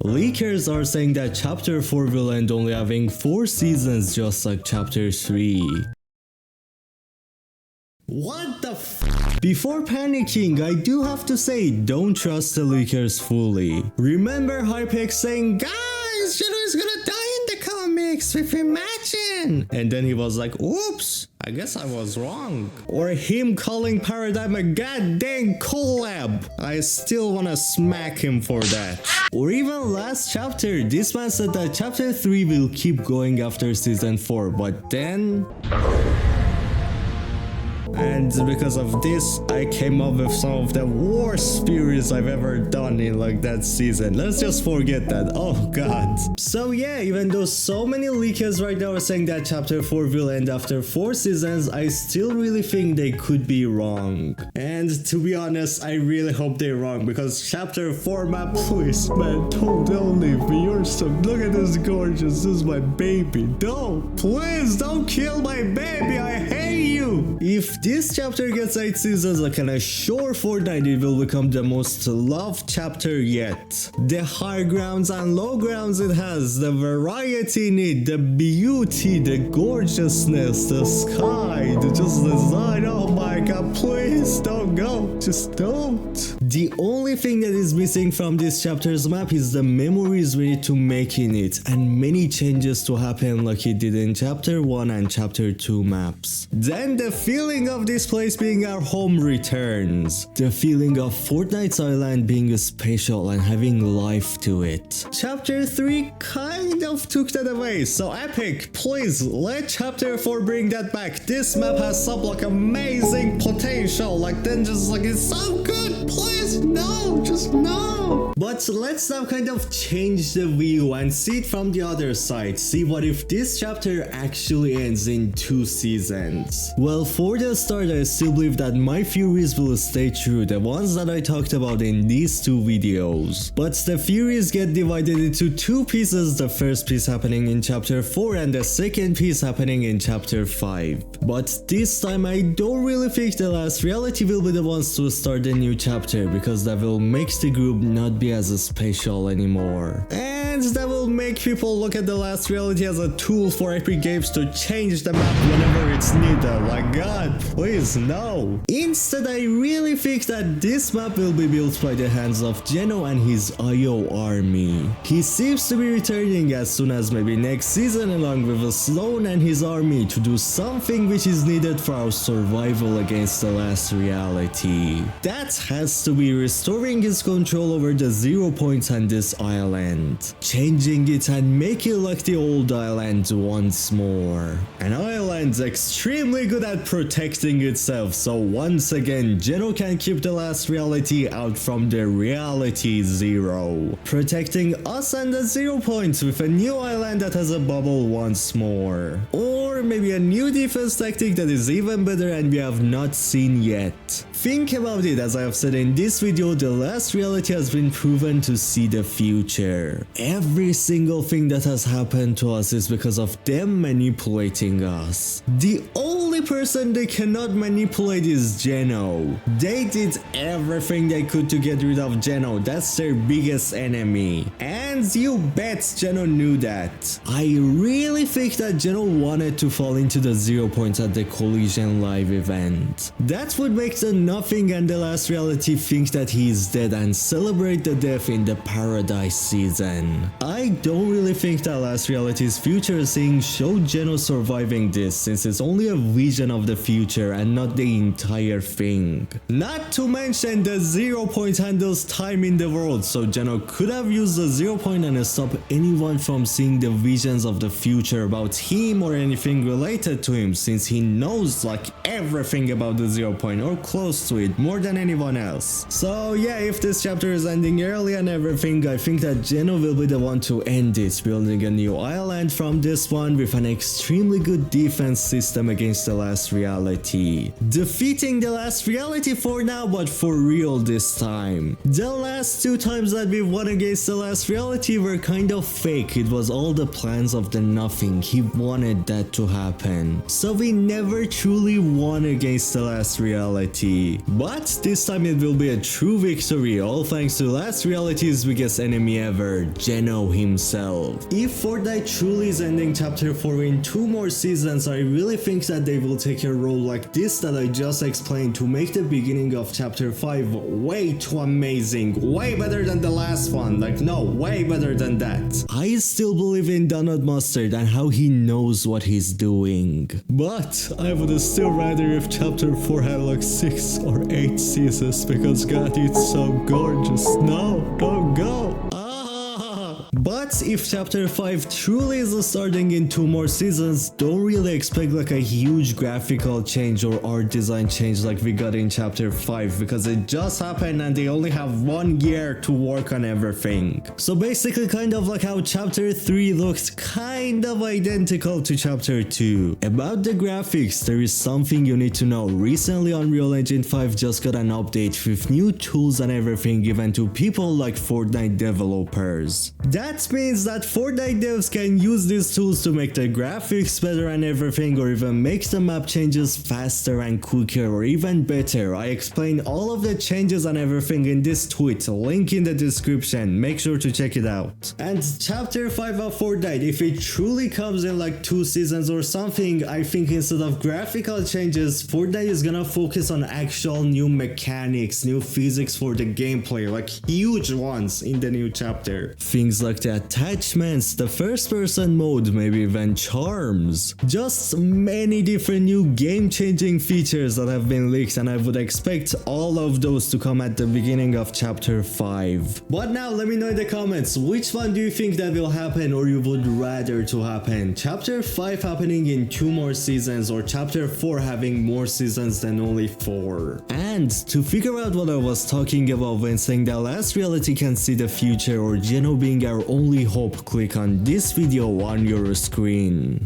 Leakers are saying that Chapter 4 will end only having 4 seasons just like Chapter 3. What the f? Before panicking, I do have to say, don't trust the leakers fully. Remember Hypex saying, guys, Geno is gonna die in the comics with Imagine! And then he was like, oops, I guess I was wrong. Or him calling Paradigm a goddamn collab. I still wanna smack him for that. Or even last chapter, this man said that chapter 3 will keep going after season 4, but then... And because of this, I came up with some of the worst theories I've ever done in like that season. Let's just forget that. Oh god. So yeah, even though so many leakers right now are saying that chapter 4 will end after 4 seasons, I still really think they could be wrong. And to be honest, I really hope they're wrong, because chapter 4 map, please man, don't leave me. You're so, look at this gorgeous, this is my baby. No, please don't kill my baby, I hate you. If this chapter gets 8 seasons, I can assure Fortnite it will become the most loved chapter yet. The high grounds and low grounds it has, the variety in it, the beauty, the gorgeousness, the sky, the just design, oh my god, please don't go, just don't. The only thing that is missing from this chapter's map is the memories we need to make in it, and many changes to happen like it did in chapter 1 and chapter 2 maps. Then the feeling of this place being our home returns. The feeling of Fortnite's island being special and having life to it. Chapter 3 kind of took that away, so Epic, please let chapter 4 bring that back. This map has some like amazing potential, like then just like it's so good, please no, just no. But let's now kind of change the view and see it from the other side. See what if this chapter actually ends in 2 seasons. Well, for the start, I still believe that my theories will stay true, the ones that I talked about in these 2 videos. But the theories get divided into 2 pieces, the first piece happening in chapter 4 and the second piece happening in chapter 5. But this time I don't really think the last reality will be the ones to start the new chapter, because that will make the group not be as special anymore. And that will make people look at the last reality as a tool for Epic Games to change the map whenever it's needed. Like god, please no. Instead, I really think that this map will be built by the hands of Geno and his IO army. He seems to be returning as soon as maybe next season along with Sloan and his army to do something which is needed for our survival against the last reality. That has to be restoring his control over the 0 points on this island, changing it and make it like the old island once more. An island extremely good at protecting itself, so once again Geno can keep the last reality out from the reality 0, protecting us and the 0 points with a new island that has a bubble once more. Or maybe a new defense tactic that is even better and we have not seen yet. Think about it, as I have said in this video, the last reality has been proven to see the future. Every single thing that has happened to us is because of them manipulating us. The only person they cannot manipulate is Geno. They did everything they could to get rid of Geno. That's their biggest enemy. And you bet Geno knew that. I really think that Geno wanted to fall into the 0 points at the Collision Live event. That would make the Nothing and the last reality think that he is dead and celebrate the death in the Paradise season. I don't really think that last reality's future scene showed Geno surviving this, since it's only a vision of the future and not the entire thing. Not to mention the 0 point handles time in the world, so Geno could have used the 0 point and stop anyone from seeing the visions of the future about him or anything related to him, since he knows like everything about the 0 point or close to it more than anyone else. So yeah, if this chapter is ending early and everything, I think that Geno will be the one to end it, building a new island from this one with an extremely good defense system against the last reality. Defeating the last reality for now, but for real this time. The last 2 times that we won against the last reality reality were kind of fake. It was all the plans of the nothing. He wanted that to happen. So we never truly won against the last reality. But this time it will be a true victory, all thanks to last reality's biggest enemy ever, Geno himself. If Fortnite truly is ending chapter 4 in 2 more seasons, I really think that they will take a role like this that I just explained to make the beginning of chapter 5 way too amazing, way better than the last one, like no, way better than that. I still believe in Donut Mustard and how he knows what he's doing. But I would still rather if chapter 4 had like 6 or 8 seasons, because god, it's so gorgeous. No, don't go. But if chapter 5 truly is starting in 2 more seasons, don't really expect like a huge graphical change or art design change like we got in chapter 5, because it just happened and they only have 1 year to work on everything. So basically kind of like how chapter 3 looks kind of identical to chapter 2. About the graphics, there is something you need to know. Recently Unreal Engine 5 just got an update with new tools and everything given to people like Fortnite developers. That means that Fortnite devs can use these tools to make the graphics better and everything, or even make the map changes faster and quicker or even better. I explain all of the changes and everything in this tweet, link in the description, make sure to check it out. And chapter 5 of Fortnite, if it truly comes in like 2 seasons or something, I think instead of graphical changes, Fortnite is gonna focus on actual new mechanics, new physics for the gameplay, like huge ones in the new chapter. Things like the attachments, the first person mode, maybe even charms. Just many different new game changing features that have been leaked, and I would expect all of those to come at the beginning of chapter 5. But now let me know in the comments, which one do you think that will happen or you would rather to happen? Chapter 5 happening in 2 more seasons, or chapter 4 having more seasons than only 4? And to figure out what I was talking about when saying that last reality can see the future or Geno being our only hope, click on this video on your screen.